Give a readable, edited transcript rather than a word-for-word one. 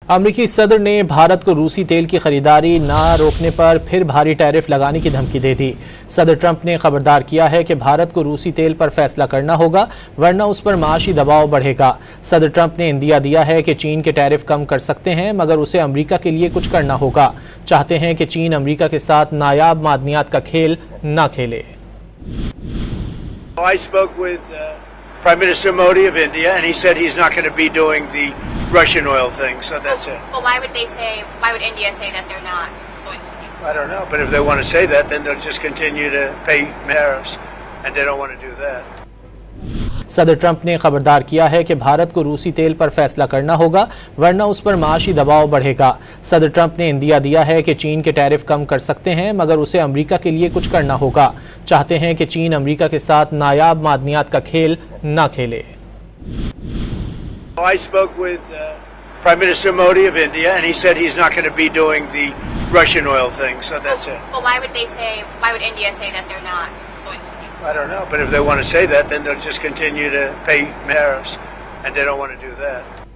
अमरीकी सदर ने भारत को रूसी तेल की खरीदारी न रोकने पर फिर भारी टैरिफ लगाने की धमकी दे दी। सदर ट्रंप ने खबरदार किया है कि भारत को रूसी तेल पर फैसला करना होगा वरना उस पर माशी दबाव बढ़ेगा। सदर ट्रंप ने इंदिया दिया है कि चीन के टैरिफ कम कर सकते हैं मगर उसे अमरीका के लिए कुछ करना होगा। चाहते हैं कि चीन अमरीका के साथ नायाब मादनियात का खेल न खेले। Prime Minister Modi of India, and he said he's not going to be doing the Russian oil thing, so that's it. But why would India say that they're not going to do? I don't know, but if they want to say that, then they'll just continue to pay tariffs, and they don't want to do that. सदर Trump ने खबरदार किया है कि भारत को रूसी तेल पर फैसला करना होगा वरना उस पर माशी दबाव बढ़ेगा। सदर ट्रंप ने इंदिया दिया है कि चीन के टैरिफ कम कर सकते हैं मगर उसे अमरीका के लिए कुछ करना होगा। चाहते हैं कि चीन अमरीका के साथ नायाब मादनियात का खेल न खेले। I spoke with Prime Minister Modi of India, and he said he's not going to be doing the Russian oil thing, so that's it. But why would India say that they're not going to do? I don't know, but if they want to say that, then they'll just continue to pay tariffs, and they don't want to do that.